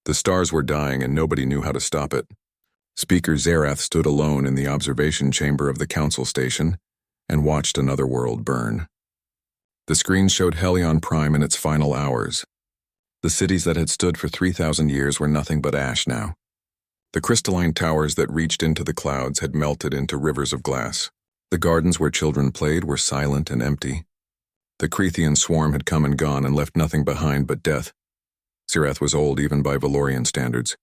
The stars were dying and nobody knew how to stop it. Speaker Zerath stood alone in the observation chamber of the council station and watched another world burn. The screen showed Helion Prime in its final hours. The cities that had stood for 3,000 years were nothing but ash now. The crystalline towers that reached into the clouds had melted into rivers of glass. The gardens where children played were silent and empty. The Crethean swarm had come and gone and left nothing behind but death. Zerath was old even by Valorian standards.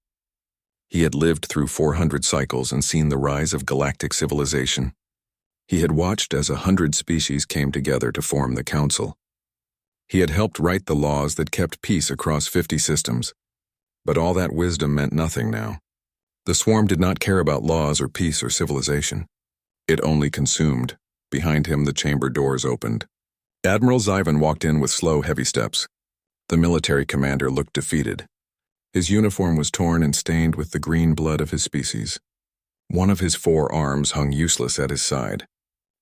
He had lived through 400 cycles and seen the rise of galactic civilization. He had watched as 100 species came together to form the Council. He had helped write the laws that kept peace across 50 systems. But all that wisdom meant nothing now. The swarm did not care about laws or peace or civilization. It only consumed. Behind him, the chamber doors opened. Admiral Zyvan walked in with slow, heavy steps. The military commander looked defeated. His uniform was torn and stained with the green blood of his species. One of his 4 arms hung useless at his side.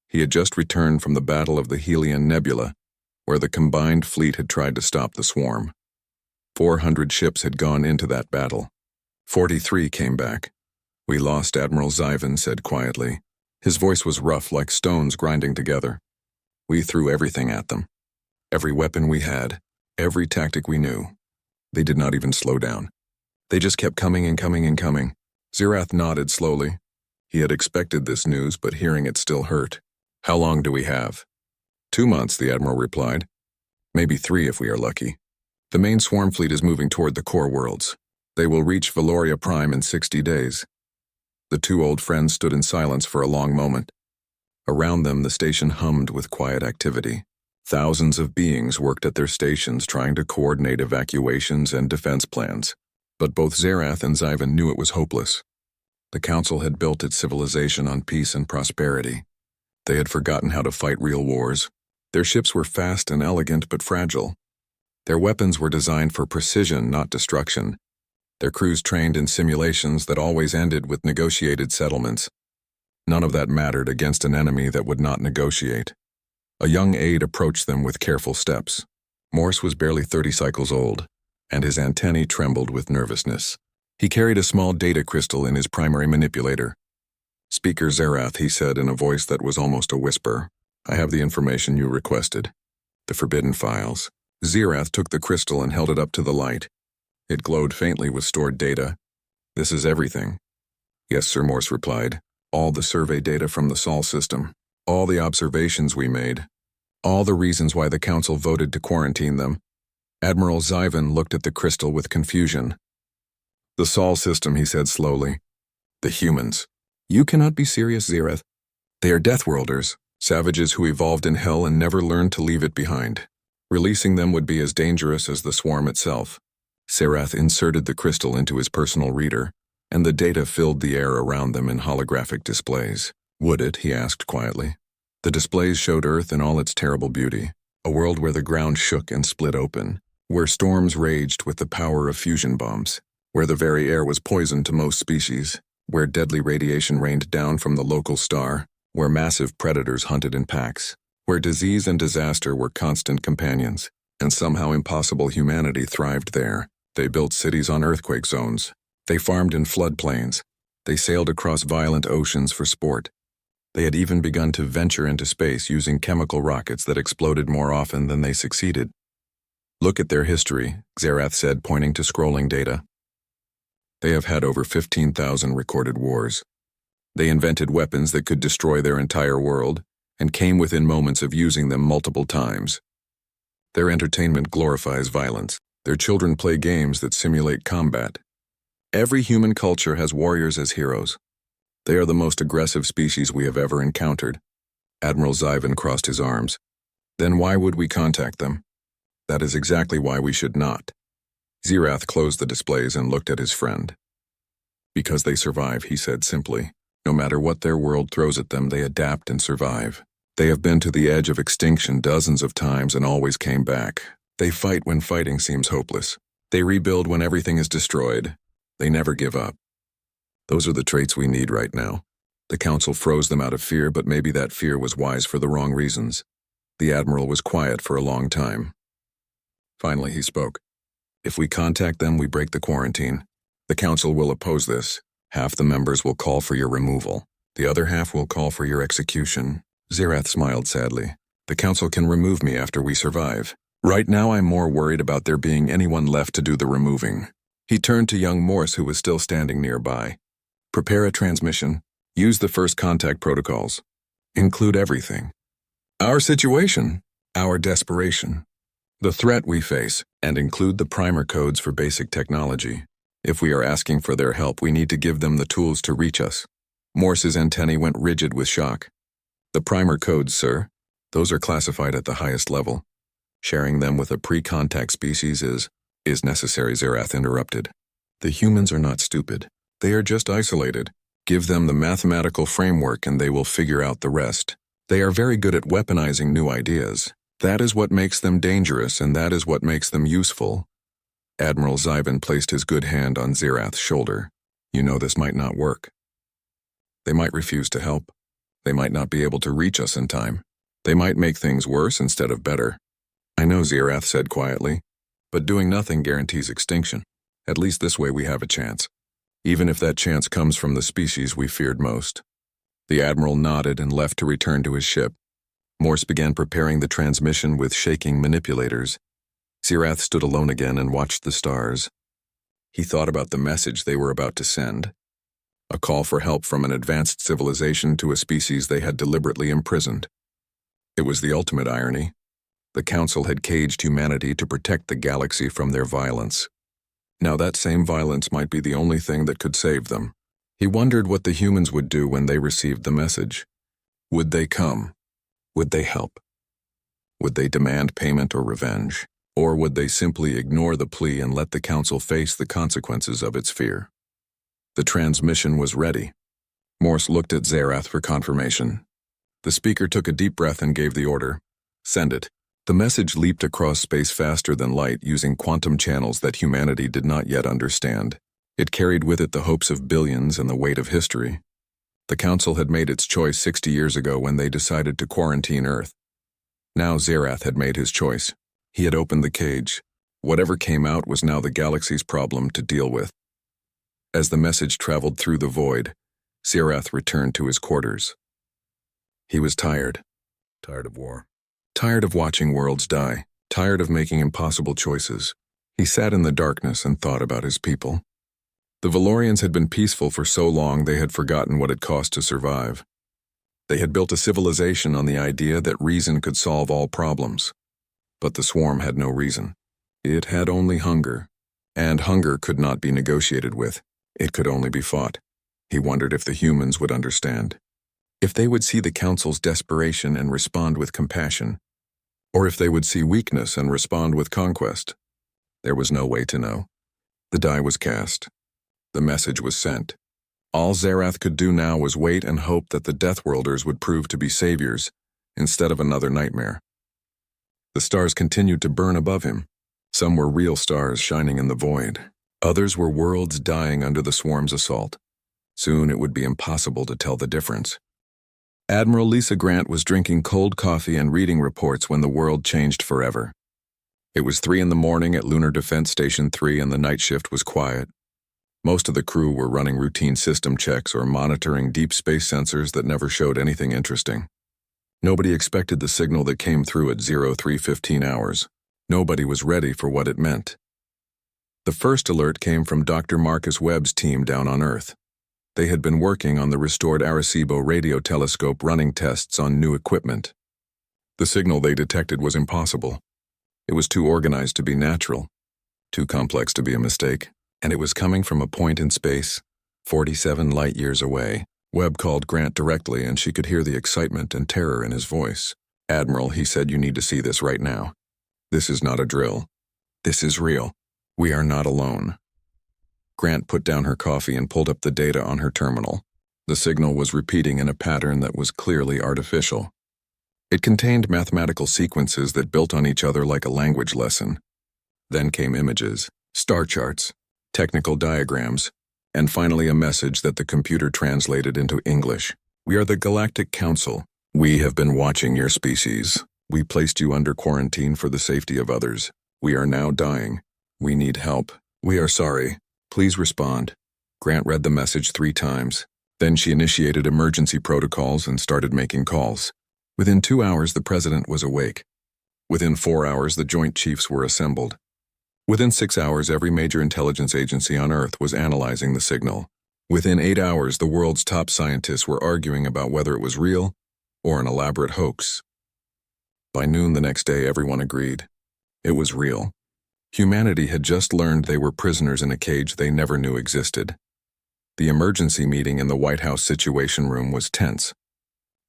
He had just returned from the Battle of the Helion Nebula, where the combined fleet had tried to stop the swarm. 400 ships had gone into that battle. 43 came back. "We lost," Admiral Zyvan said quietly. His voice was rough like stones grinding together. "We threw everything at them. Every weapon we had, every tactic we knew. They did not even slow down. They just kept coming and coming and coming." Zerath nodded slowly. He had expected this news, but hearing it still hurt. "How long do we have?" 2 months, the Admiral replied. "Maybe 3 if we are lucky. The main swarm fleet is moving toward the core worlds. They will reach Valoria Prime in 60 days. The 2 old friends stood in silence for a long moment. Around them, the station hummed with quiet activity. Thousands of beings worked at their stations trying to coordinate evacuations and defense plans. But both Zerath and Zyvan knew it was hopeless. The Council had built its civilization on peace and prosperity. They had forgotten how to fight real wars. Their ships were fast and elegant but fragile. Their weapons were designed for precision, not destruction. Their crews trained in simulations that always ended with negotiated settlements. None of that mattered against an enemy that would not negotiate. A young aide approached them with careful steps. Morse was barely 30 cycles old, and his antennae trembled with nervousness. He carried a small data crystal in his primary manipulator. "Speaker Zerath," he said in a voice that was almost a whisper, "I have the information you requested. The forbidden files." Zerath took the crystal and held it up to the light. It glowed faintly with stored data. "This is everything." "Yes, Sir," Morse replied. "All the survey data from the Sol system. All the observations we made. All the reasons why the Council voted to quarantine them." Admiral Zyvan looked at the crystal with confusion. "The Sol system," he said slowly. "The humans." "You cannot be serious, Zerath. They are Deathworlders, savages who evolved in hell and never learned to leave it behind. Releasing them would be as dangerous as the swarm itself." Zerath inserted the crystal into his personal reader, and the data filled the air around them in holographic displays. "Would it?" he asked quietly. The displays showed Earth in all its terrible beauty, a world where the ground shook and split open, where storms raged with the power of fusion bombs, where the very air was poison to most species, where deadly radiation rained down from the local star, where massive predators hunted in packs, where disease and disaster were constant companions, and somehow impossible humanity thrived there. They built cities on earthquake zones. They farmed in floodplains. They sailed across violent oceans for sport. They had even begun to venture into space using chemical rockets that exploded more often than they succeeded. "Look at their history," Zerath said, pointing to scrolling data. "They have had over 15,000 recorded wars. They invented weapons that could destroy their entire world, and came within moments of using them multiple times. Their entertainment glorifies violence. Their children play games that simulate combat. Every human culture has warriors as heroes. They are the most aggressive species we have ever encountered." Admiral Zyvan crossed his arms. "Then why would we contact them?" "That is exactly why we should not." Zerath closed the displays and looked at his friend. "Because they survive," he said simply. "No matter what their world throws at them, they adapt and survive. They have been to the edge of extinction dozens of times and always came back. They fight when fighting seems hopeless. They rebuild when everything is destroyed. They never give up. Those are the traits we need right now." The Council froze them out of fear, but maybe that fear was wise for the wrong reasons. The Admiral was quiet for a long time. Finally he spoke. If we contact them, we break the quarantine. The council will oppose this. Half the members will call for your removal. The other half will call for your execution. Zerath smiled sadly. The council can remove me after we survive. Right now I'm more worried about there being anyone left to do the removing. He turned to young Morse, who was still standing nearby. Prepare a transmission. Use the first contact protocols. Include everything. Our situation, our desperation, the threat we face, and include the primer codes for basic technology. If we are asking for their help, we need to give them the tools to reach us. Morse's antennae went rigid with shock. The primer codes, sir, those are classified at the highest level. Sharing them with a pre-contact species is necessary, Zerath interrupted. The humans are not stupid. They are just isolated. Give them the mathematical framework and they will figure out the rest. They are very good at weaponizing new ideas. That is what makes them dangerous, and that is what makes them useful. Admiral Zyvan placed his good hand on Zerath's shoulder. You know this might not work. They might refuse to help. They might not be able to reach us in time. They might make things worse instead of better. I know, Zerath said quietly, but doing nothing guarantees extinction. At least this way we have a chance. Even if that chance comes from the species we feared most. The Admiral nodded and left to return to his ship. Morse began preparing the transmission with shaking manipulators. Zerath stood alone again and watched the stars. He thought about the message they were about to send. A call for help from an advanced civilization to a species they had deliberately imprisoned. It was the ultimate irony. The Council had caged humanity to protect the galaxy from their violence. Now that same violence might be the only thing that could save them. He wondered what the humans would do when they received the message. Would they come? Would they help? Would they demand payment or revenge? Or would they simply ignore the plea and let the Council face the consequences of its fear? The transmission was ready. Morse looked at Zerath for confirmation. The speaker took a deep breath and gave the order. Send it. The message leaped across space faster than light, using quantum channels that humanity did not yet understand. It carried with it the hopes of billions and the weight of history. The Council had made its choice 60 years ago when they decided to quarantine Earth. Now Zerath had made his choice. He had opened the cage. Whatever came out was now the galaxy's problem to deal with. As the message traveled through the void, Zerath returned to his quarters. He was tired. Tired of war. Tired of watching worlds die. Tired of making impossible choices. He sat in the darkness and thought about his people. The Valorians had been peaceful for so long they had forgotten what it cost to survive. They had built a civilization on the idea that reason could solve all problems. But the swarm had no reason. It had only hunger. And hunger could not be negotiated with. It could only be fought. He wondered if the humans would understand. If they would see the Council's desperation and respond with compassion. Or if they would see weakness and respond with conquest. There was no way to know. The die was cast. The message was sent. All Zerath could do now was wait and hope that the Deathworlders would prove to be saviors, instead of another nightmare. The stars continued to burn above him. Some were real stars shining in the void. Others were worlds dying under the swarm's assault. Soon it would be impossible to tell the difference. Admiral Lisa Grant was drinking cold coffee and reading reports when the world changed forever. It was 3 in the morning at Lunar Defense Station 3 and the night shift was quiet. Most of the crew were running routine system checks or monitoring deep space sensors that never showed anything interesting. Nobody expected the signal that came through at 03:15 hours. Nobody was ready for what it meant. The first alert came from Dr. Marcus Webb's team down on Earth. They had been working on the restored Arecibo radio telescope running tests on new equipment. The signal they detected was impossible. It was too organized to be natural, too complex to be a mistake, and it was coming from a point in space, 47 light-years away. Webb called Grant directly and she could hear the excitement and terror in his voice. "Admiral," he said, "you need to see this right now. This is not a drill. This is real. We are not alone." Grant put down her coffee and pulled up the data on her terminal. The signal was repeating in a pattern that was clearly artificial. It contained mathematical sequences that built on each other like a language lesson. Then came images, star charts, technical diagrams, and finally a message that the computer translated into English. "We are the Galactic Council. We have been watching your species. We placed you under quarantine for the safety of others. We are now dying. We need help. We are sorry. Please respond. Grant read the message 3 times. Then she initiated emergency protocols and started making calls. Within 2 hours, the president was awake. Within 4 hours, the Joint Chiefs were assembled. Within 6 hours, every major intelligence agency on Earth was analyzing the signal. Within 8 hours, the world's top scientists were arguing about whether it was real or an elaborate hoax. By noon the next day, everyone agreed. It was real. Humanity had just learned they were prisoners in a cage they never knew existed. The emergency meeting in the White House Situation Room was tense.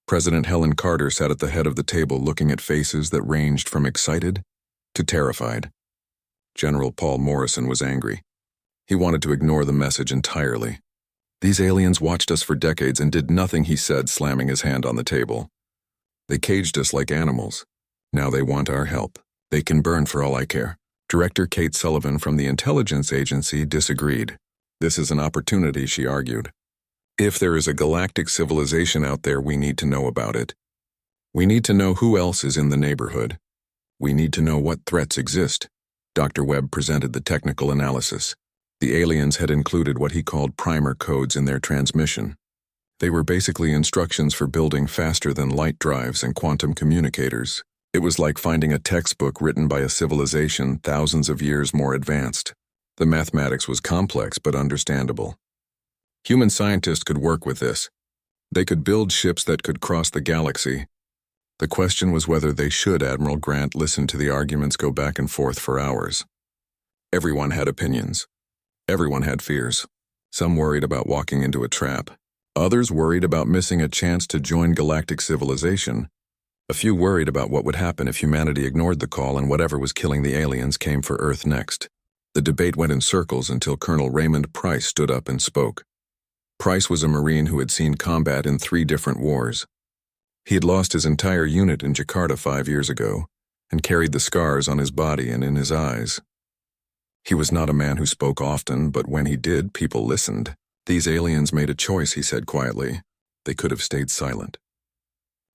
President Helen Carter sat at the head of the table looking at faces that ranged from excited to terrified. General Paul Morrison was angry. He wanted to ignore the message entirely. These aliens watched us for decades and did nothing, he said, slamming his hand on the table. They caged us like animals. Now they want our help. They can burn for all I care. Director Kate Sullivan from the intelligence agency disagreed. This is an opportunity, she argued. If there is a galactic civilization out there, we need to know about it. We need to know who else is in the neighborhood. We need to know what threats exist. Dr. Webb presented the technical analysis. The aliens had included what he called primer codes in their transmission. They were basically instructions for building faster-than-light drives and quantum communicators. It was like finding a textbook written by a civilization thousands of years more advanced. The mathematics was complex but understandable. Human scientists could work with this. They could build ships that could cross the galaxy. The question was whether they should. Admiral Grant listened to the arguments go back and forth for hours. Everyone had opinions. Everyone had fears. Some worried about walking into a trap. Others worried about missing a chance to join galactic civilization. A few worried about what would happen if humanity ignored the call and whatever was killing the aliens came for Earth next. The debate went in circles until Colonel Raymond Price stood up and spoke. Price was a Marine who had seen combat in 3 different wars. He had lost his entire unit in Jakarta 5 years ago and carried the scars on his body and in his eyes. He was not a man who spoke often, but when he did, people listened. These aliens made a choice, he said quietly. They could have stayed silent.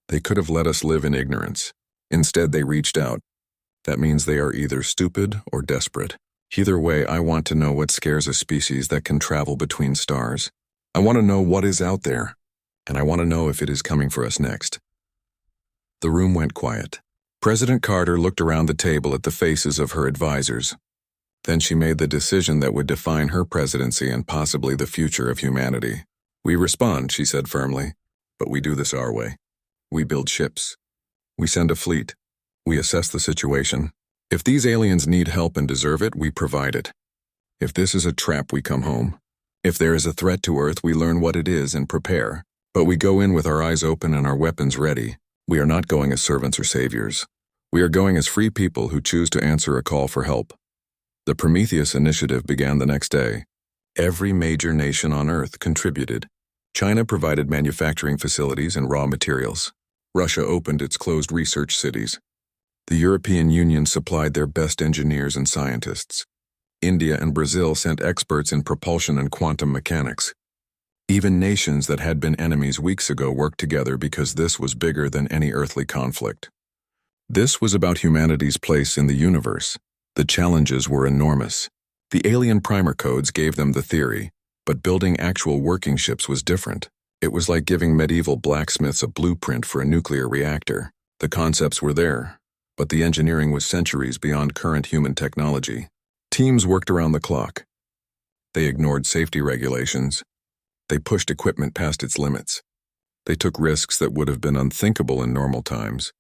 They could have let us live in ignorance. Instead, they reached out. That means they are either stupid or desperate. Either way, I want to know what scares a species that can travel between stars. I want to know what is out there, and I want to know if it is coming for us next. The room went quiet. President Carter looked around the table at the faces of her advisors. Then she made the decision that would define her presidency and possibly the future of humanity. We respond, she said firmly, but we do this our way. We build ships. We send a fleet. We assess the situation. If these aliens need help and deserve it, we provide it. If this is a trap, we come home. If there is a threat to Earth, we learn what it is and prepare. But we go in with our eyes open and our weapons ready. We are not going as servants or saviors. We are going as free people who choose to answer a call for help. The Prometheus Initiative began the next day. Every major nation on Earth contributed. China provided manufacturing facilities and raw materials. Russia opened its closed research cities. The European Union supplied their best engineers and scientists. India and Brazil sent experts in propulsion and quantum mechanics. Even nations that had been enemies weeks ago worked together because this was bigger than any earthly conflict. This was about humanity's place in the universe. The challenges were enormous. The alien primer codes gave them the theory, but building actual working ships was different. It was like giving medieval blacksmiths a blueprint for a nuclear reactor. The concepts were there, but the engineering was centuries beyond current human technology. Teams worked around the clock. They ignored safety regulations. They pushed equipment past its limits. They took risks that would have been unthinkable in normal times.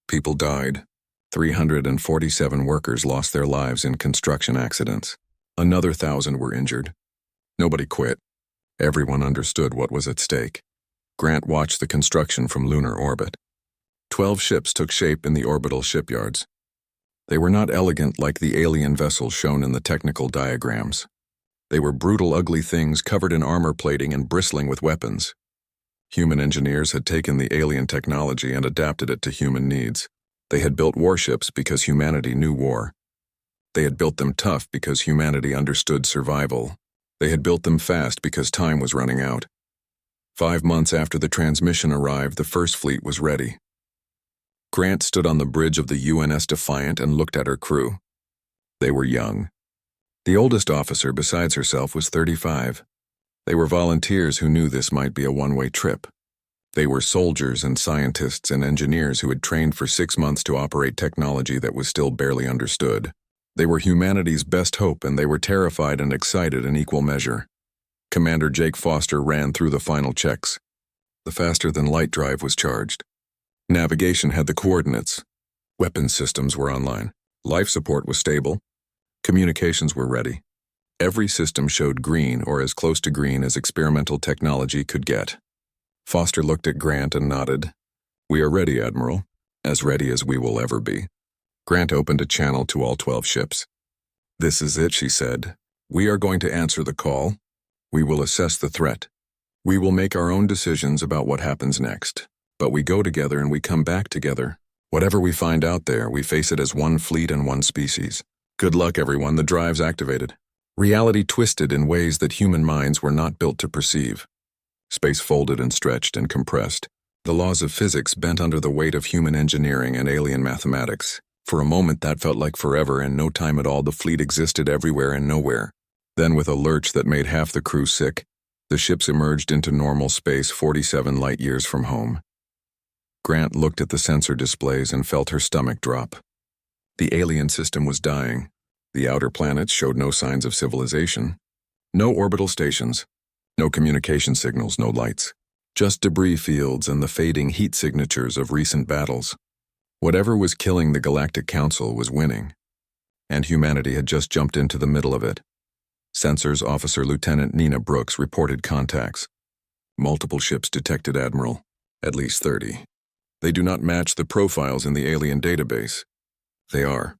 People died. 347 workers lost their lives in construction accidents. Another 1,000 were injured. Nobody quit. Everyone understood what was at stake. Grant watched the construction from lunar orbit. 12 ships took shape in the orbital shipyards. They were not elegant like the alien vessels shown in the technical diagrams. They were brutal, ugly things covered in armor plating and bristling with weapons. Human engineers had taken the alien technology and adapted it to human needs. They had built warships because humanity knew war. They had built them tough because humanity understood survival. They had built them fast because time was running out. 5 months after the transmission arrived, the first fleet was ready. Grant stood on the bridge of the UNS Defiant and looked at her crew. They were young. The oldest officer besides herself was 35. They were volunteers who knew this might be a one-way trip. They were soldiers and scientists and engineers who had trained for 6 months to operate technology that was still barely understood. They were humanity's best hope, and they were terrified and excited in equal measure. Commander Jake Foster ran through the final checks. The faster-than-light drive was charged. Navigation had the coordinates. Weapons systems were online. Life support was stable. Communications were ready. Every system showed green, or as close to green as experimental technology could get. Foster looked at Grant and nodded. "We are ready, Admiral. As ready as we will ever be." Grant opened a channel to all 12 ships. "This is it," she said. "We are going to answer the call. We will assess the threat. We will make our own decisions about what happens next. But we go together and we come back together. Whatever we find out there, we face it as one fleet and one species. Good luck, everyone. The drive's activated." Reality twisted in ways that human minds were not built to perceive. Space folded and stretched and compressed. The laws of physics bent under the weight of human engineering and alien mathematics. For a moment that felt like forever, and no time at all. The fleet existed everywhere and nowhere. Then, with a lurch that made half the crew sick, the ships emerged into normal space 47 light-years from home. Grant looked at the sensor displays and felt her stomach drop. The alien system was dying. The outer planets showed no signs of civilization. No orbital stations. No communication signals, no lights. Just debris fields and the fading heat signatures of recent battles. Whatever was killing the Galactic Council was winning. And humanity had just jumped into the middle of it. Sensors Officer Lieutenant Nina Brooks reported contacts. "Multiple ships detected, Admiral. At least 30. They do not match the profiles in the alien database." "They are."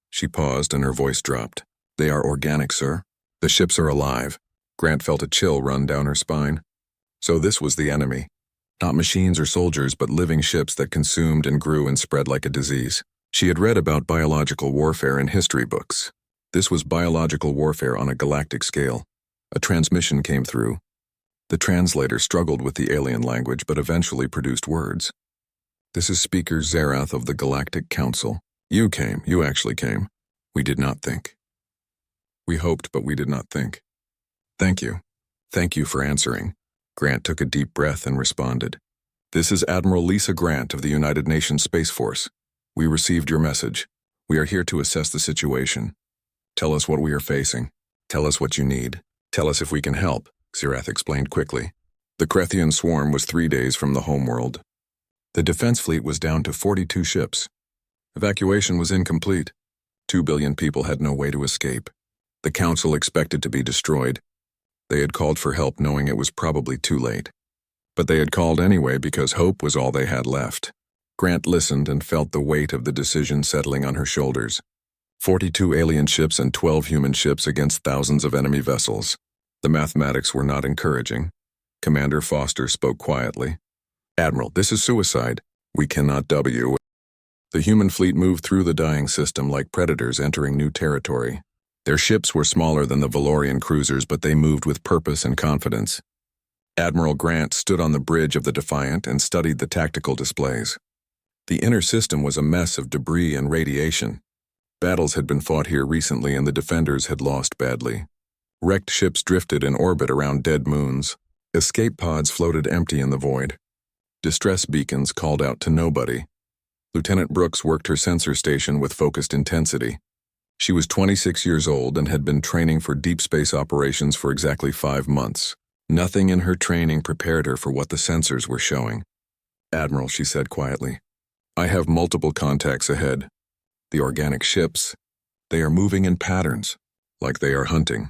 She paused and her voice dropped. "They are organic, sir. The ships are alive." Grant felt a chill run down her spine. So this was the enemy. Not machines or soldiers, but living ships that consumed and grew and spread like a disease. She had read about biological warfare in history books. This was biological warfare on a galactic scale. A transmission came through. The translator struggled with the alien language but eventually produced words. "This is Speaker Zerath of the Galactic Council. You came. You actually came. We did not think. We hoped, but we did not think. Thank you. Thank you for answering." Grant took a deep breath and responded. "This is Admiral Lisa Grant of the United Nations Space Force. We received your message. We are here to assess the situation. Tell us what we are facing. Tell us what you need. Tell us if we can help," Zerath explained quickly. The Krethian swarm was 3 days from the homeworld. The defense fleet was down to 42 ships. Evacuation was incomplete. 2 billion people had no way to escape. The Council expected to be destroyed. They had called for help knowing it was probably too late. But they had called anyway because hope was all they had left. Grant listened and felt the weight of the decision settling on her shoulders. 42 alien ships and 12 human ships against thousands of enemy vessels. The mathematics were not encouraging. Commander Foster spoke quietly. "Admiral, this is suicide. We cannot W." The human fleet moved through the dying system like predators entering new territory. Their ships were smaller than the Valorian cruisers, but they moved with purpose and confidence. Admiral Grant stood on the bridge of the Defiant and studied the tactical displays. The inner system was a mess of debris and radiation. Battles had been fought here recently and the defenders had lost badly. Wrecked ships drifted in orbit around dead moons. Escape pods floated empty in the void. Distress beacons called out to nobody. Lieutenant Brooks worked her sensor station with focused intensity. She was 26 years old and had been training for deep space operations for exactly 5 months. Nothing in her training prepared her for what the sensors were showing. "Admiral," she said quietly, "I have multiple contacts ahead. The organic ships, they are moving in patterns, like they are hunting."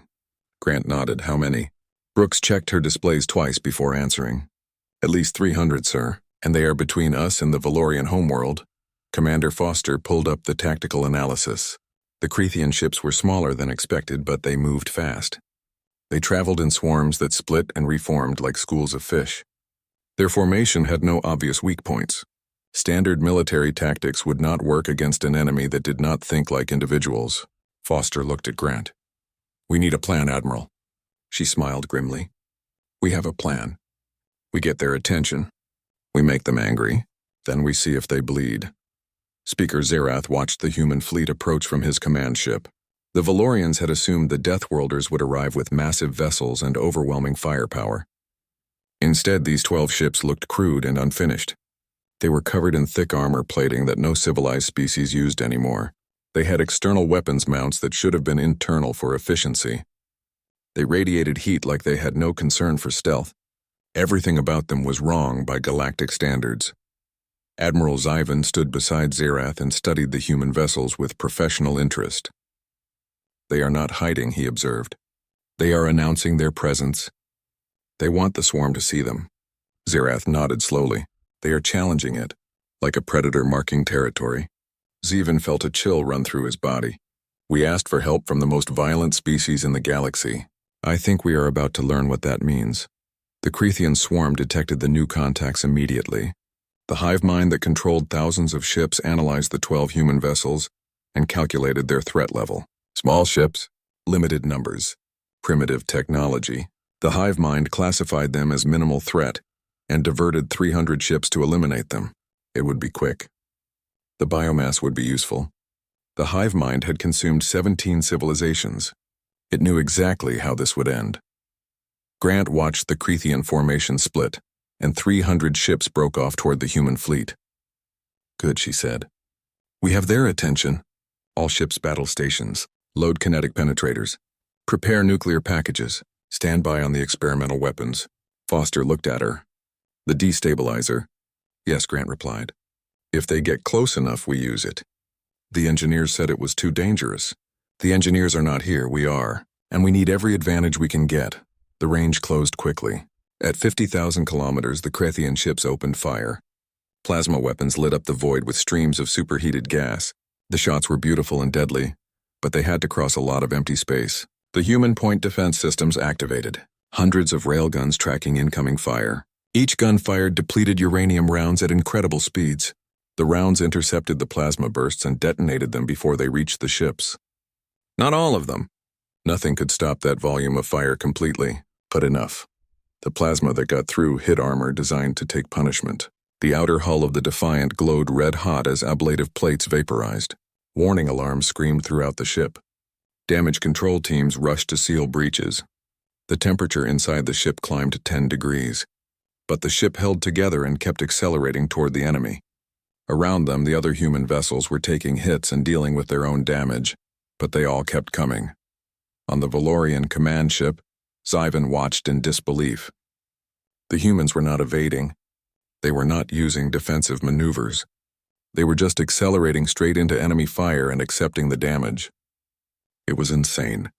Grant nodded. "How many?" Brooks checked her displays twice before answering. "At least 300, sir, and they are between us and the Valorian homeworld." Commander Foster pulled up the tactical analysis. The Krethian ships were smaller than expected, but they moved fast. They traveled in swarms that split and reformed like schools of fish. Their formation had no obvious weak points. Standard military tactics would not work against an enemy that did not think like individuals. Foster looked at Grant. "We need a plan, Admiral." She smiled grimly. "We have a plan. We get their attention. We make them angry. Then we see if they bleed." Speaker Zerath watched the human fleet approach from his command ship. The Valorians had assumed the Deathworlders would arrive with massive vessels and overwhelming firepower. Instead, these 12 ships looked crude and unfinished. They were covered in thick armor plating that no civilized species used anymore. They had external weapons mounts that should have been internal for efficiency. They radiated heat like they had no concern for stealth. Everything about them was wrong by galactic standards. Admiral Zyvan stood beside Zerath and studied the human vessels with professional interest. They are not hiding, he observed. They are announcing their presence. They want the swarm to see them. Zerath nodded slowly. They are challenging it, like a predator marking territory. Zyvan felt a chill run through his body. We asked for help from the most violent species in the galaxy. I think we are about to learn what that means. The Crethean swarm detected the new contacts immediately. The hive mind that controlled thousands of ships analyzed the 12 human vessels and calculated their threat level. Small ships, limited numbers, primitive technology. The hive mind classified them as minimal threat and diverted 300 ships to eliminate them. It would be quick. The biomass would be useful. The hive mind had consumed 17 civilizations. It knew exactly how this would end. Grant watched the Crethean formation split, and 300 ships broke off toward the human fleet. Good, she said. We have their attention. All ships battle stations. Load kinetic penetrators. Prepare nuclear packages. Stand by on the experimental weapons. Foster looked at her. The destabilizer. Yes, Grant replied. If they get close enough, we use it. The engineers said it was too dangerous. The engineers are not here, we are. And we need every advantage we can get. The range closed quickly. At 50,000 kilometers, the Crethean ships opened fire. Plasma weapons lit up the void with streams of superheated gas. The shots were beautiful and deadly, but they had to cross a lot of empty space. The human point defense systems activated. Hundreds of railguns tracking incoming fire. Each gun fired depleted uranium rounds at incredible speeds. The rounds intercepted the plasma bursts and detonated them before they reached the ships. Not all of them. Nothing could stop that volume of fire completely, but enough. The plasma that got through hit armor designed to take punishment. The outer hull of the Defiant glowed red-hot as ablative plates vaporized. Warning alarms screamed throughout the ship. Damage control teams rushed to seal breaches. The temperature inside the ship climbed to 10 degrees. But the ship held together and kept accelerating toward the enemy. Around them, the other human vessels were taking hits and dealing with their own damage, but they all kept coming. On the Valorian command ship, Zyvan watched in disbelief. The humans were not evading. They were not using defensive maneuvers. They were just accelerating straight into enemy fire and accepting the damage. It was insane.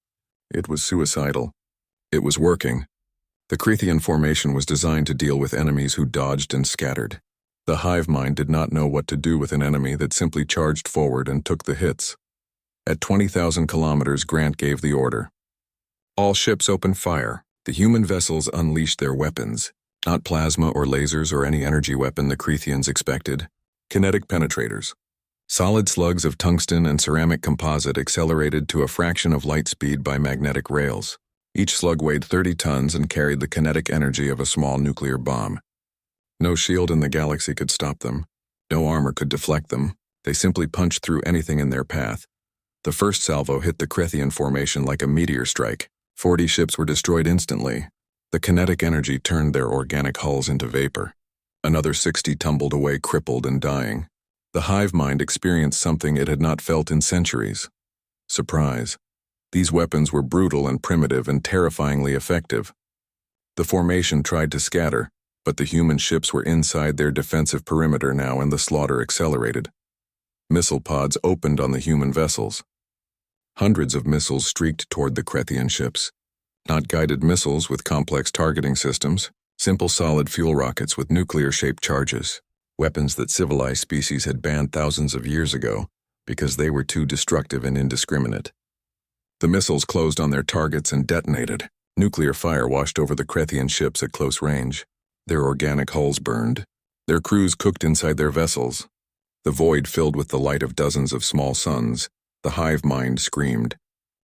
It was suicidal. It was working. The Crethean formation was designed to deal with enemies who dodged and scattered. The hive mind did not know what to do with an enemy that simply charged forward and took the hits. At 20,000 kilometers, Grant gave the order. All ships opened fire. The human vessels unleashed their weapons. Not plasma or lasers or any energy weapon the Cretheans expected. Kinetic penetrators. Solid slugs of tungsten and ceramic composite accelerated to a fraction of light speed by magnetic rails. Each slug weighed 30 tons and carried the kinetic energy of a small nuclear bomb. No shield in the galaxy could stop them. No armor could deflect them. They simply punched through anything in their path. The first salvo hit the Crethean formation like a meteor strike. 40 ships were destroyed instantly. The kinetic energy turned their organic hulls into vapor. Another 60 tumbled away crippled and dying. The hive mind experienced something it had not felt in centuries. Surprise. These weapons were brutal and primitive and terrifyingly effective. The formation tried to scatter, but the human ships were inside their defensive perimeter now and the slaughter accelerated. Missile pods opened on the human vessels. Hundreds of missiles streaked toward the Crethean ships. Not guided missiles with complex targeting systems, simple solid fuel rockets with nuclear-shaped charges, weapons that civilized species had banned thousands of years ago because they were too destructive and indiscriminate. The missiles closed on their targets and detonated. Nuclear fire washed over the Crethean ships at close range. Their organic hulls burned. Their crews cooked inside their vessels. The void filled with the light of dozens of small suns. The hive mind screamed,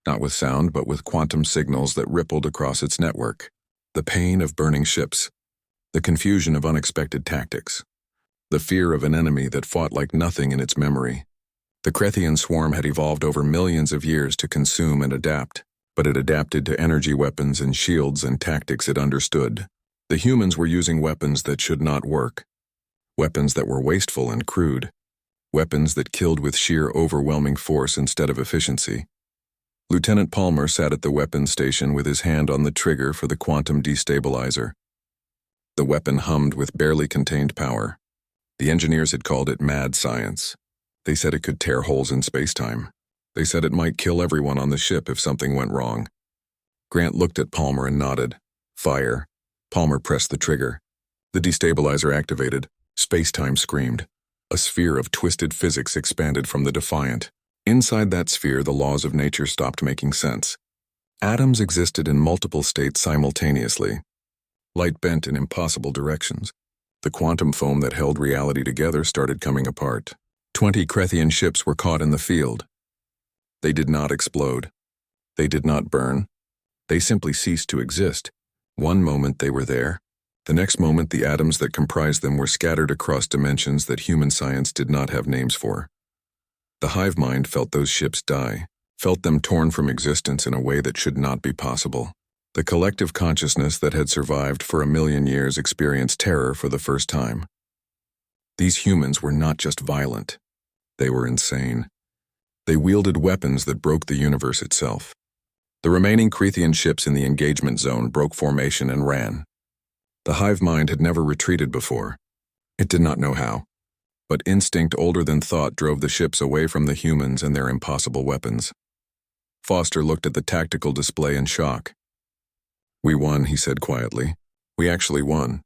not with sound but with quantum signals that rippled across its network. The pain of burning ships. The confusion of unexpected tactics. The fear of an enemy that fought like nothing in its memory. The Krethian swarm had evolved over millions of years to consume and adapt, but it adapted to energy weapons and shields and tactics it understood. The humans were using weapons that should not work, weapons that were wasteful and crude, weapons that killed with sheer overwhelming force instead of efficiency. Lieutenant Palmer sat at the weapons station with his hand on the trigger for the quantum destabilizer. The weapon hummed with barely contained power. The engineers had called it mad science. They said it could tear holes in space-time. They said it might kill everyone on the ship if something went wrong. Grant looked at Palmer and nodded. Fire. Palmer pressed the trigger. The destabilizer activated. Space-time screamed. A sphere of twisted physics expanded from the Defiant. Inside that sphere, the laws of nature stopped making sense. Atoms existed in multiple states simultaneously. Light bent in impossible directions. The quantum foam that held reality together started coming apart. 20 Krethian ships were caught in the field. They did not explode. They did not burn. They simply ceased to exist. One moment they were there. The next moment the atoms that comprised them were scattered across dimensions that human science did not have names for. The hive mind felt those ships die, felt them torn from existence in a way that should not be possible. The collective consciousness that had survived for 1,000,000 years experienced terror for the first time. These humans were not just violent. They were insane. They wielded weapons that broke the universe itself. The remaining Krethian ships in the engagement zone broke formation and ran. The hive mind had never retreated before. It did not know how. But instinct older than thought drove the ships away from the humans and their impossible weapons. Foster looked at the tactical display in shock. "We won," he said quietly. "We actually won."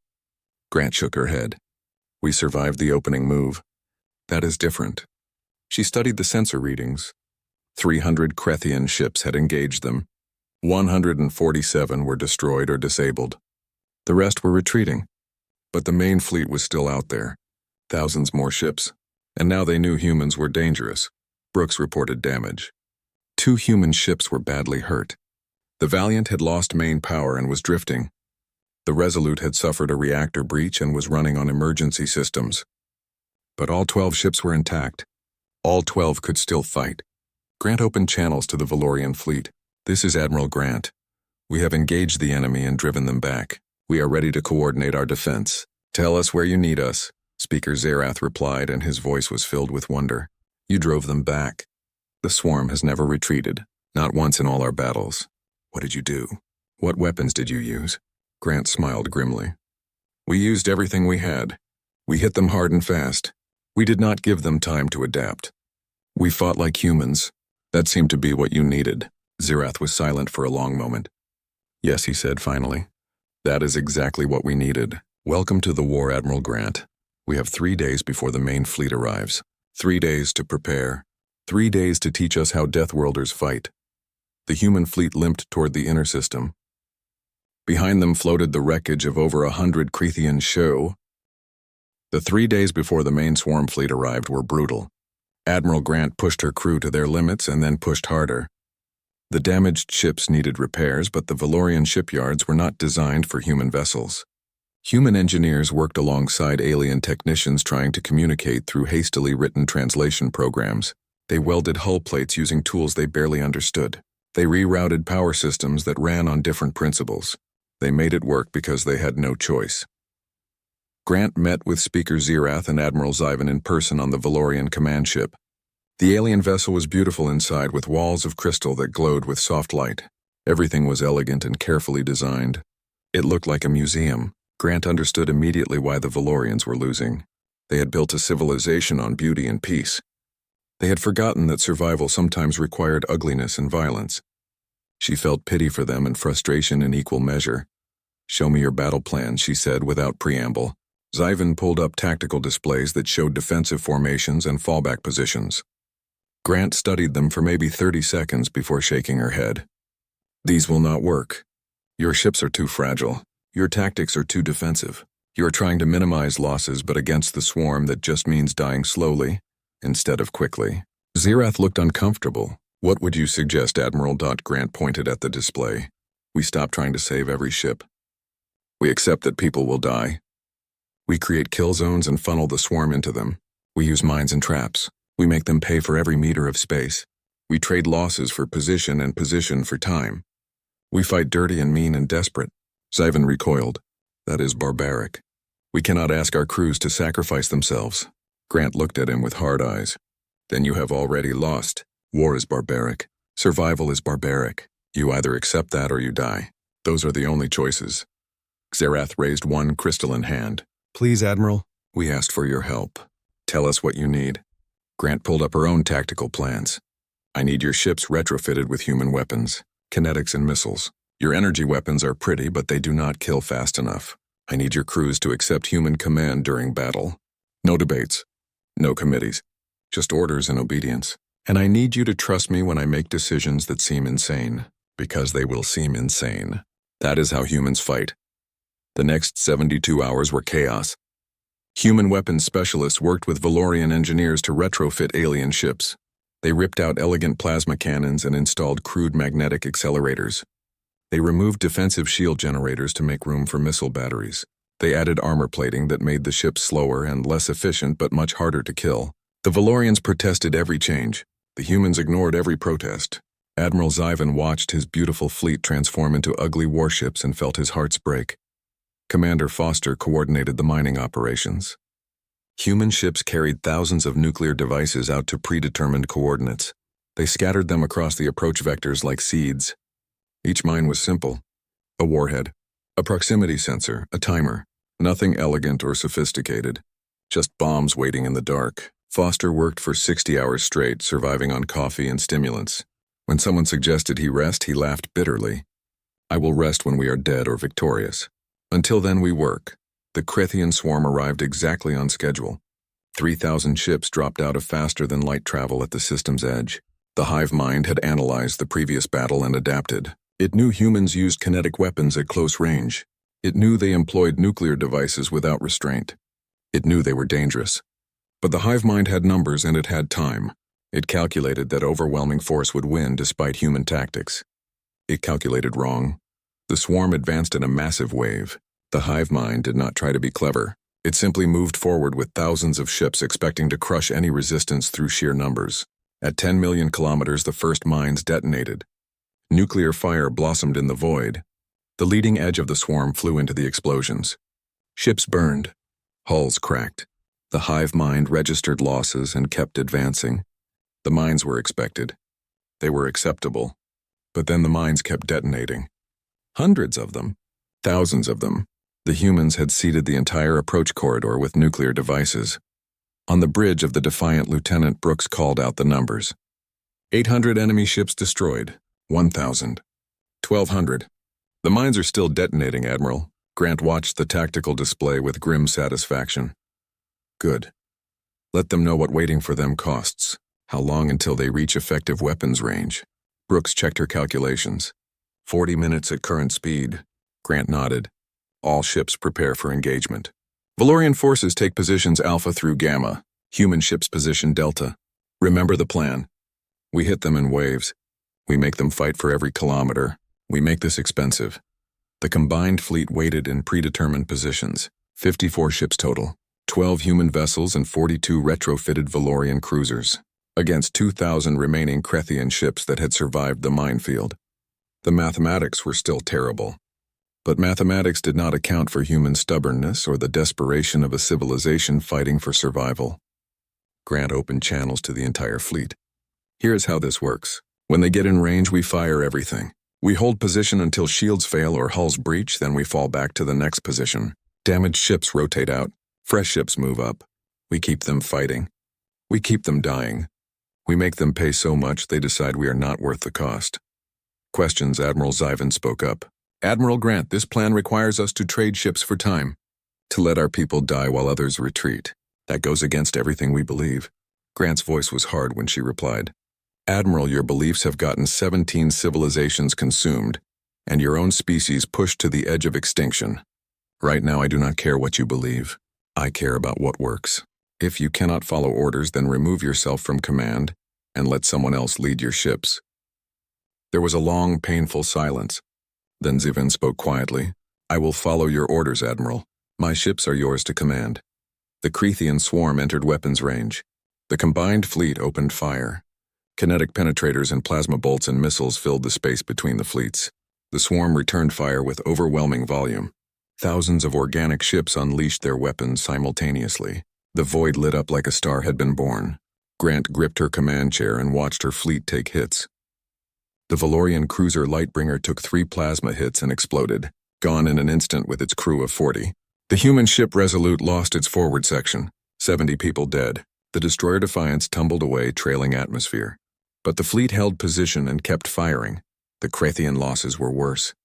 Grant shook her head. "We survived the opening move. That is different." She studied the sensor readings. 300 Krethian ships had engaged them. 147 were destroyed or disabled. The rest were retreating. But the main fleet was still out there. Thousands more ships. And now they knew humans were dangerous. Brooks reported damage. 2 human ships were badly hurt. The Valiant had lost main power and was drifting. The Resolute had suffered a reactor breach and was running on emergency systems. But all 12 ships were intact. All 12 could still fight. Grant opened channels to the Valorian fleet. "This is Admiral Grant. We have engaged the enemy and driven them back. We are ready to coordinate our defense. Tell us where you need us." Speaker Zerath replied, and his voice was filled with wonder. "You drove them back. The swarm has never retreated, not once in all our battles. What did you do? What weapons did you use?" Grant smiled grimly. "We used everything we had. We hit them hard and fast. We did not give them time to adapt. We fought like humans. That seemed to be what you needed." Zerath was silent for a long moment. "Yes," he said finally. "That is exactly what we needed. Welcome to the war, Admiral Grant. We have 3 days before the main fleet arrives. 3 days to prepare. 3 days to teach us how Deathworlders fight." The human fleet limped toward the inner system. Behind them floated the wreckage of over 100 Krethian show. The 3 days before the main swarm fleet arrived were brutal. Admiral Grant pushed her crew to their limits and then pushed harder. The damaged ships needed repairs, but the Valorian shipyards were not designed for human vessels. Human engineers worked alongside alien technicians trying to communicate through hastily written translation programs. They welded hull plates using tools they barely understood. They rerouted power systems that ran on different principles. They made it work because they had no choice. Grant met with Speaker Zerath and Admiral Zyvan in person on the Valorian command ship. The alien vessel was beautiful inside, with walls of crystal that glowed with soft light. Everything was elegant and carefully designed. It looked like a museum. Grant understood immediately why the Valorians were losing. They had built a civilization on beauty and peace. They had forgotten that survival sometimes required ugliness and violence. She felt pity for them and frustration in equal measure. "Show me your battle plan," she said without preamble. Zyvan pulled up tactical displays that showed defensive formations and fallback positions. Grant studied them for maybe 30 seconds before shaking her head. "These will not work. Your ships are too fragile. Your tactics are too defensive. You are trying to minimize losses, but against the swarm that just means dying slowly instead of quickly." Zerath looked uncomfortable. "What would you suggest, Admiral?" Grant pointed at the display. "We stop trying to save every ship. We accept that people will die. We create kill zones and funnel the swarm into them. We use mines and traps. We make them pay for every meter of space. We trade losses for position and position for time. We fight dirty and mean and desperate. Zyvan recoiled. That is barbaric. We cannot ask our crews to sacrifice themselves. Grant looked at him with hard eyes. Then you have already lost. War is barbaric. Survival is barbaric. You either accept that or you die. Those are the only choices. Xerath raised one crystalline hand. Please, Admiral, we asked for your help. Tell us what you need. Grant pulled up her own tactical plans. I need your ships retrofitted with human weapons, kinetics and missiles. Your energy weapons are pretty, but they do not kill fast enough. I need your crews to accept human command during battle. No debates. No committees. Just orders and obedience. And I need you to trust me when I make decisions that seem insane, because they will seem insane. That is how humans fight. The next 72 hours were chaos. Human weapons specialists worked with Valorian engineers to retrofit alien ships. They ripped out elegant plasma cannons and installed crude magnetic accelerators. They removed defensive shield generators to make room for missile batteries. They added armor plating that made the ships slower and less efficient but much harder to kill. The Valorians protested every change. The humans ignored every protest. Admiral Zyvan watched his beautiful fleet transform into ugly warships and felt his heart break. Commander Foster coordinated the mining operations. Human ships carried thousands of nuclear devices out to predetermined coordinates. They scattered them across the approach vectors like seeds. Each mine was simple. A warhead, a proximity sensor, a timer. Nothing elegant or sophisticated. Just bombs waiting in the dark. Foster worked for 60 hours straight, surviving on coffee and stimulants. When someone suggested he rest, he laughed bitterly. I will rest when we are dead or victorious. Until then, we work. The Krethian swarm arrived exactly on schedule. 3,000 ships dropped out of faster-than-light travel at the system's edge. The hive mind had analyzed the previous battle and adapted. It knew humans used kinetic weapons at close range. It knew they employed nuclear devices without restraint. It knew they were dangerous. But the hive mind had numbers and it had time. It calculated that overwhelming force would win despite human tactics. It calculated wrong. The swarm advanced in a massive wave. The hive mind did not try to be clever. It simply moved forward with thousands of ships expecting to crush any resistance through sheer numbers. At 10 million kilometers, the first mines detonated. Nuclear fire blossomed in the void. The leading edge of the swarm flew into the explosions. Ships burned. Hulls cracked. The hive mind registered losses and kept advancing. The mines were expected. They were acceptable. But then the mines kept detonating. Hundreds of them. Thousands of them. The humans had seeded the entire approach corridor with nuclear devices. On the bridge of the defiant Lieutenant Brooks called out the numbers. 800 enemy ships destroyed. 1,000. 1,200. The mines are still detonating, Admiral. Grant watched the tactical display with grim satisfaction. Good. Let them know what waiting for them costs. How long until they reach effective weapons range? Brooks checked her calculations. 40 minutes at current speed. Grant nodded. All ships prepare for engagement. Valorian forces take positions Alpha through Gamma. Human ships position Delta. Remember the plan. We hit them in waves. We make them fight for every kilometer. We make this expensive. The combined fleet waited in predetermined positions. 54 ships total. 12 human vessels and 42 retrofitted Valorian cruisers, against 2,000 remaining Krethian ships that had survived the minefield. The mathematics were still terrible. But mathematics did not account for human stubbornness or the desperation of a civilization fighting for survival. Grant opened channels to the entire fleet. Here's how this works. When they get in range, we fire everything. We hold position until shields fail or hulls breach, then we fall back to the next position. Damaged ships rotate out. Fresh ships move up. We keep them fighting. We keep them dying. We make them pay so much they decide we are not worth the cost. Questions. Admiral Zyvan spoke up. Admiral Grant, this plan requires us to trade ships for time. To let our people die while others retreat. That goes against everything we believe. Grant's voice was hard when she replied. Admiral, your beliefs have gotten 17 civilizations consumed, and your own species pushed to the edge of extinction. Right now I do not care what you believe. I care about what works. If you cannot follow orders, then remove yourself from command and let someone else lead your ships. There was a long, painful silence. Then Zyvan spoke quietly. I will follow your orders, Admiral. My ships are yours to command. The Krethian swarm entered weapons range. The combined fleet opened fire. Kinetic penetrators and plasma bolts and missiles filled the space between the fleets. The swarm returned fire with overwhelming volume. Thousands of organic ships unleashed their weapons simultaneously. The void lit up like a star had been born. Grant gripped her command chair and watched her fleet take hits. The Valorian cruiser Lightbringer took 3 plasma hits and exploded, gone in an instant with its crew of 40. The human ship Resolute lost its forward section, 70 people dead. The destroyer Defiance tumbled away, trailing atmosphere. But the fleet held position and kept firing. The Krathian losses were worse.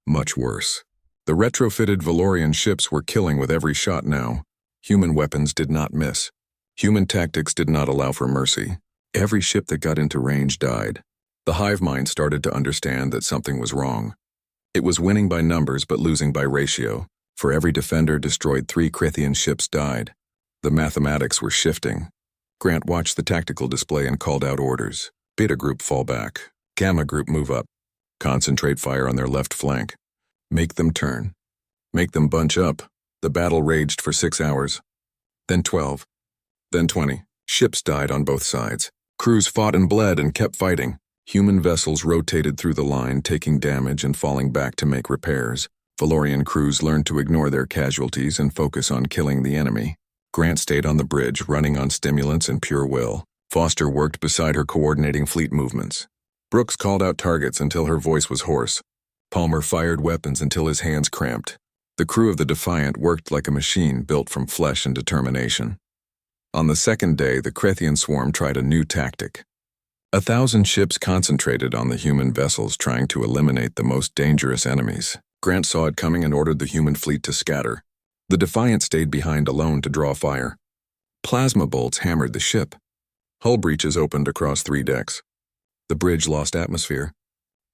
Much worse. The retrofitted Valorian ships were killing with every shot now. Human weapons did not miss. Human tactics did not allow for mercy. Every ship that got into range died. The hive mind started to understand that something was wrong. It was winning by numbers but losing by ratio. For every defender destroyed, 3 Krathian ships died. The mathematics were shifting. Grant watched the tactical display and called out orders. Beta group fall back. Gamma group move up. Concentrate fire on their left flank. Make them turn. Make them bunch up. The battle raged for 6 hours. Then 12. Then 20. Ships died on both sides. Crews fought and bled and kept fighting. Human vessels rotated through the line, taking damage and falling back to make repairs. Valorian crews learned to ignore their casualties and focus on killing the enemy. Grant stayed on the bridge, running on stimulants and pure will. Foster worked beside her, coordinating fleet movements. Brooks called out targets until her voice was hoarse. Palmer fired weapons until his hands cramped. The crew of the Defiant worked like a machine built from flesh and determination. On the second day, the Krathian swarm tried a new tactic. 1,000 ships concentrated on the human vessels, trying to eliminate the most dangerous enemies. Grant saw it coming and ordered the human fleet to scatter. The Defiant stayed behind alone to draw fire. Plasma bolts hammered the ship. Hull breaches opened across 3 decks. The bridge lost atmosphere.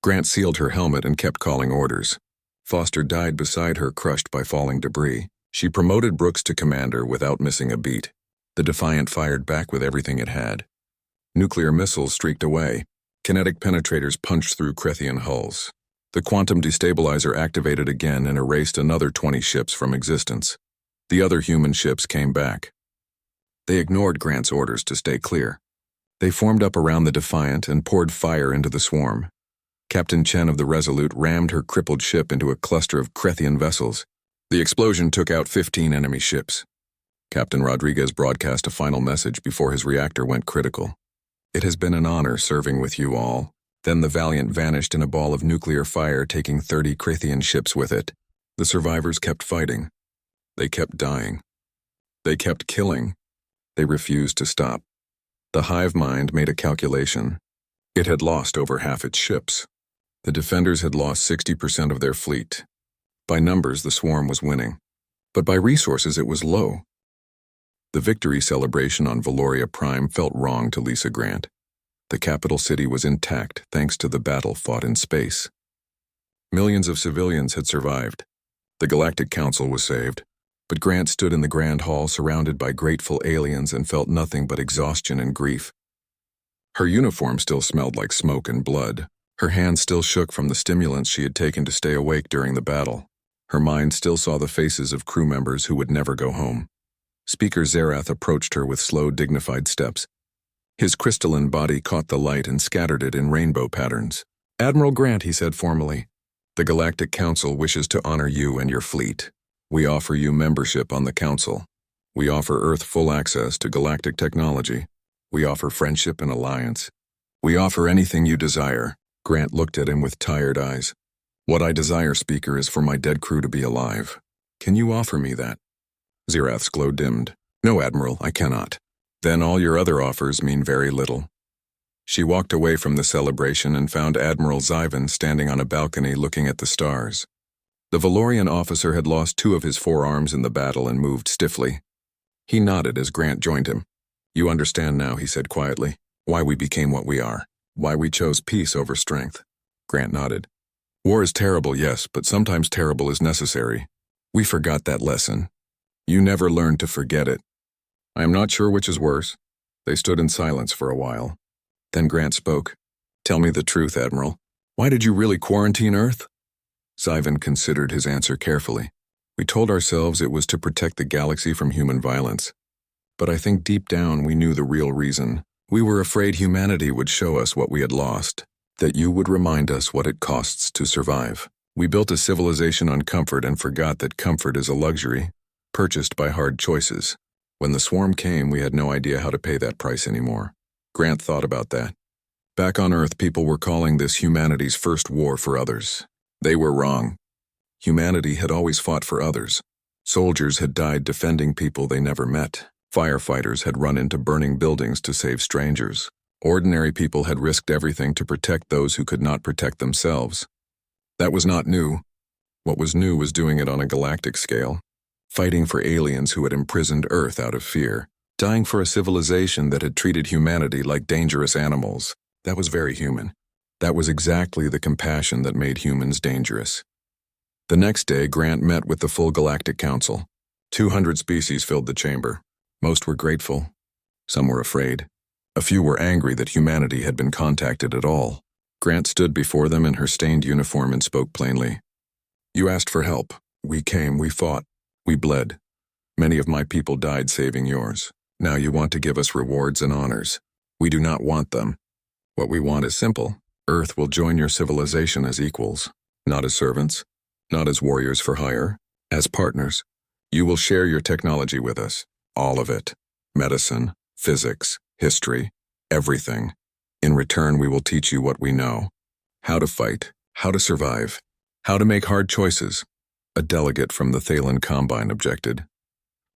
Grant sealed her helmet and kept calling orders. Foster died beside her, crushed by falling debris. She promoted Brooks to commander without missing a beat. The Defiant fired back with everything it had. Nuclear missiles streaked away. Kinetic penetrators punched through Krathian hulls. The quantum destabilizer activated again and erased another 20 ships from existence. The other human ships came back. They ignored Grant's orders to stay clear. They formed up around the Defiant and poured fire into the swarm. Captain Chen of the Resolute rammed her crippled ship into a cluster of Krathian vessels. The explosion took out 15 enemy ships. Captain Rodriguez broadcast a final message before his reactor went critical. "It has been an honor serving with you all." Then the Valiant vanished in a ball of nuclear fire, taking 30 Krathian ships with it. The survivors kept fighting. They kept dying. They kept killing. They refused to stop. The hive mind made a calculation. It had lost over half its ships. The defenders had lost 60% of their fleet. By numbers, the swarm was winning. But by resources, it was low. The victory celebration on Valoria Prime felt wrong to Lisa Grant. The capital city was intact thanks to the battle fought in space. Millions of civilians had survived. The Galactic Council was saved. But Grant stood in the Grand Hall surrounded by grateful aliens and felt nothing but exhaustion and grief. Her uniform still smelled like smoke and blood. Her hands still shook from the stimulants she had taken to stay awake during the battle. Her mind still saw the faces of crew members who would never go home. Speaker Zerath approached her with slow, dignified steps. His crystalline body caught the light and scattered it in rainbow patterns. "Admiral Grant," he said formally, "the Galactic Council wishes to honor you and your fleet. We offer you membership on the Council. We offer Earth full access to galactic technology. We offer friendship and alliance. We offer anything you desire." Grant looked at him with tired eyes. "What I desire, Speaker, is for my dead crew to be alive. Can you offer me that?" Zerath's glow dimmed. "No, Admiral, I cannot." "Then all your other offers mean very little." She walked away from the celebration and found Admiral Zyvan standing on a balcony looking at the stars. The Valorian officer had lost 2 of his forearms in the battle and moved stiffly. He nodded as Grant joined him. "You understand now," he said quietly, "why we became what we are. Why we chose peace over strength." Grant nodded. "War is terrible, yes, but sometimes terrible is necessary. We forgot that lesson. You never learned to forget it." "I am not sure which is worse." They stood in silence for a while. Then Grant spoke. "Tell me the truth, Admiral. Why did you really quarantine Earth?" Zyvan considered his answer carefully. "We told ourselves it was to protect the galaxy from human violence. But I think deep down we knew the real reason. We were afraid humanity would show us what we had lost, that you would remind us what it costs to survive. We built a civilization on comfort and forgot that comfort is a luxury, purchased by hard choices. When the swarm came, we had no idea how to pay that price anymore. Grant thought about that. Back on Earth, people were calling this humanity's first war for others. They were wrong. Humanity had always fought for others. Soldiers had died defending people they never met. Firefighters had run into burning buildings to save strangers. Ordinary people had risked everything to protect those who could not protect themselves. That was not new. What was new was doing it on a galactic scale, fighting for aliens who had imprisoned Earth out of fear, dying for a civilization that had treated humanity like dangerous animals. That was very human. That was exactly the compassion that made humans dangerous. The next day, Grant met with the full Galactic Council. 200 species filled the chamber. Most were grateful. Some were afraid. A few were angry that humanity had been contacted at all. Grant stood before them in her stained uniform and spoke plainly. You asked for help. We came, we fought, we bled. Many of my people died saving yours. Now you want to give us rewards and honors. We do not want them. What we want is simple. Earth will join your civilization as equals, not as servants, not as warriors for hire, as partners. You will share your technology with us, all of it. Medicine, physics, history, everything. In return, we will teach you what we know. How to fight, how to survive, how to make hard choices. A delegate from the Thalen Combine objected.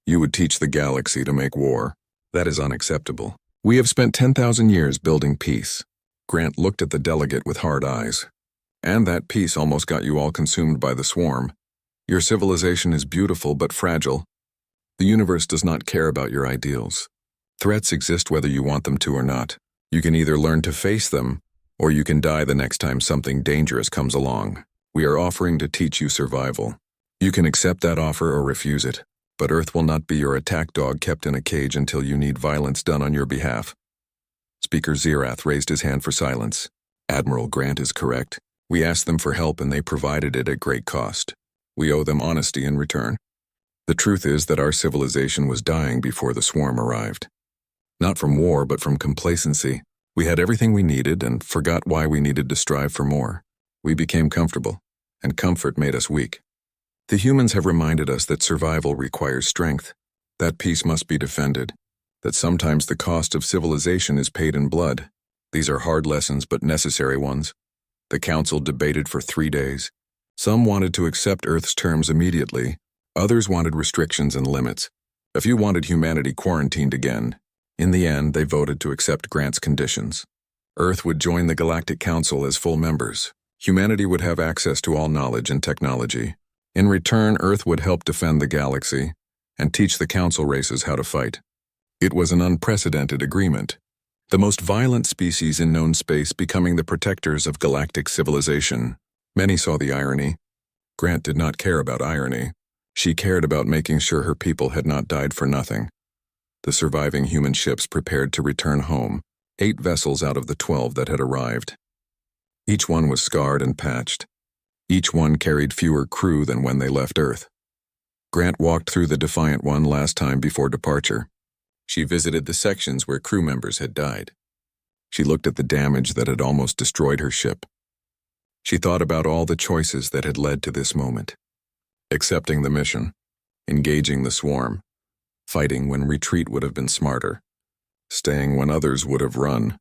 You would teach the galaxy to make war. That is unacceptable. We have spent 10,000 years building peace. Grant looked at the delegate with hard eyes. And that peace almost got you all consumed by the swarm. Your civilization is beautiful but fragile. The universe does not care about your ideals. Threats exist whether you want them to or not. You can either learn to face them, or you can die the next time something dangerous comes along. We are offering to teach you survival. You can accept that offer or refuse it, but Earth will not be your attack dog kept in a cage until you need violence done on your behalf. Speaker Zerath raised his hand for silence. Admiral, Grant is correct. We asked them for help and they provided it at great cost. We owe them honesty in return. The truth is that our civilization was dying before the swarm arrived. Not from war, but from complacency. We had everything we needed and forgot why we needed to strive for more. We became comfortable, and comfort made us weak. The humans have reminded us that survival requires strength, that peace must be defended, that sometimes the cost of civilization is paid in blood. These are hard lessons but necessary ones. The council debated for 3 days. Some wanted to accept Earth's terms immediately. Others wanted restrictions and limits. A few wanted humanity quarantined again. In the end, they voted to accept Grant's conditions. Earth would join the Galactic Council as full members. Humanity would have access to all knowledge and technology. In return, Earth would help defend the galaxy and teach the Council races how to fight. It was an unprecedented agreement. The most violent species in known space becoming the protectors of galactic civilization. Many saw the irony. Grant did not care about irony. She cared about making sure her people had not died for nothing. The surviving human ships prepared to return home, 8 vessels out of the 12 that had arrived. Each one was scarred and patched. Each one carried fewer crew than when they left Earth. Grant walked through the Defiant one last time before departure. She visited the sections where crew members had died. She looked at the damage that had almost destroyed her ship. She thought about all the choices that had led to this moment. Accepting the mission, engaging the swarm, fighting when retreat would have been smarter, staying when others would have run.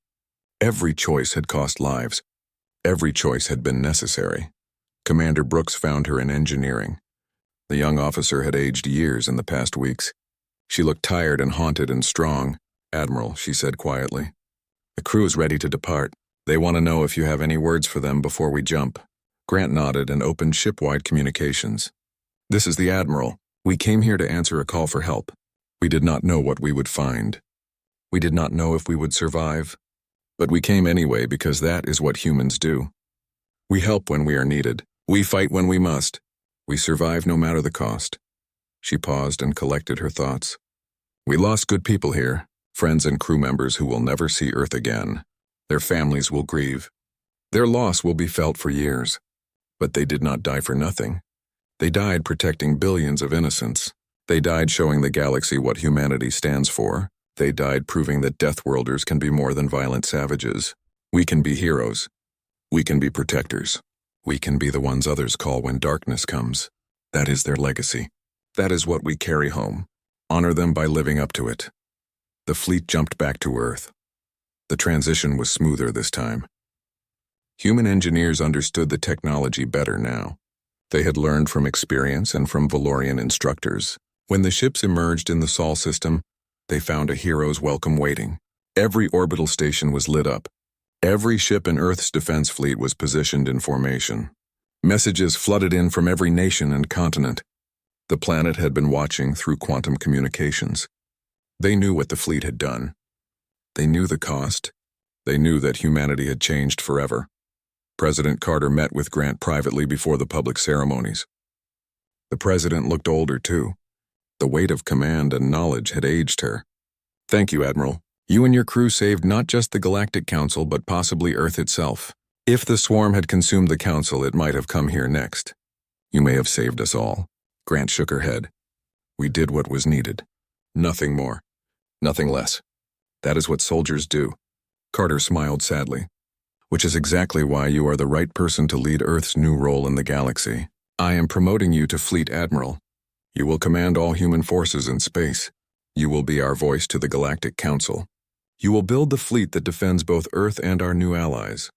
Every choice had cost lives. Every choice had been necessary. Commander Brooks found her in engineering. The young officer had aged years in the past weeks. She looked tired and haunted and strong. Admiral, she said quietly. The crew is ready to depart. They want to know if you have any words for them before we jump. Grant nodded and opened ship-wide communications. This is the Admiral. We came here to answer a call for help. We did not know what we would find. We did not know if we would survive. But we came anyway because that is what humans do. We help when we are needed. We fight when we must. We survive no matter the cost. She paused and collected her thoughts. We lost good people here, friends and crew members who will never see Earth again. Their families will grieve. Their loss will be felt for years. But they did not die for nothing. They died protecting billions of innocents. They died showing the galaxy what humanity stands for. They died proving that Deathworlders can be more than violent savages. We can be heroes. We can be protectors. We can be the ones others call when darkness comes. That is their legacy. That is what we carry home. Honor them by living up to it. The fleet jumped back to Earth. The transition was smoother this time. Human engineers understood the technology better now. They had learned from experience and from Valorian instructors. When the ships emerged in the Sol system, they found a hero's welcome waiting. Every orbital station was lit up. Every ship in Earth's defense fleet was positioned in formation. Messages flooded in from every nation and continent. The planet had been watching through quantum communications. They knew what the fleet had done. They knew the cost. They knew that humanity had changed forever. President Carter met with Grant privately before the public ceremonies. The president looked older, too. The weight of command and knowledge had aged her. "Thank you, Admiral. You and your crew saved not just the Galactic Council, but possibly Earth itself. If the swarm had consumed the Council, it might have come here next. You may have saved us all." Grant shook her head. "We did what was needed. Nothing more. Nothing less. That is what soldiers do." Carter smiled sadly. "Which is exactly why you are the right person to lead Earth's new role in the galaxy. I am promoting you to Fleet Admiral. You will command all human forces in space. You will be our voice to the Galactic Council. You will build the fleet that defends both Earth and our new allies."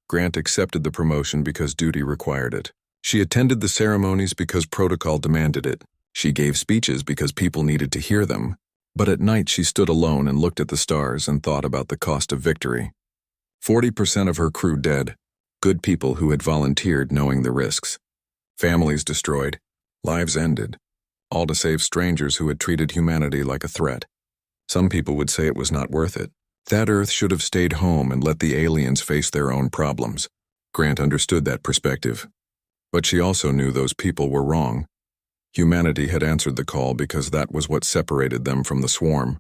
Grant accepted the promotion because duty required it. She attended the ceremonies because protocol demanded it. She gave speeches because people needed to hear them. But at night she stood alone and looked at the stars and thought about the cost of victory. 40% of her crew dead. Good people who had volunteered knowing the risks. Families destroyed. Lives ended. All to save strangers who had treated humanity like a threat. Some people would say it was not worth it. That Earth should have stayed home and let the aliens face their own problems. Grant understood that perspective. But she also knew those people were wrong. Humanity had answered the call because that was what separated them from the swarm.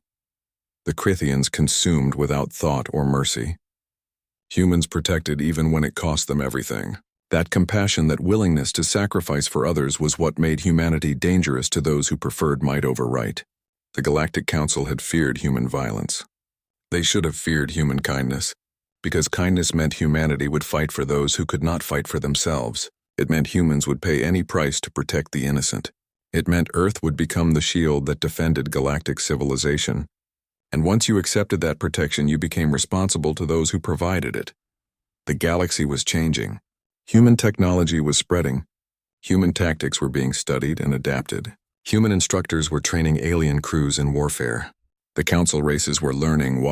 The Crithians consumed without thought or mercy. Humans protected even when it cost them everything. That compassion, that willingness to sacrifice for others was what made humanity dangerous to those who preferred might over right. The Galactic Council had feared human violence. They should have feared human kindness, because kindness meant humanity would fight for those who could not fight for themselves. It meant humans would pay any price to protect the innocent. It meant Earth would become the shield that defended galactic civilization. And once you accepted that protection, you became responsible to those who provided it. The galaxy was changing. Human technology was spreading. Human tactics were being studied and adapted. Human instructors were training alien crews in warfare. The council races were learning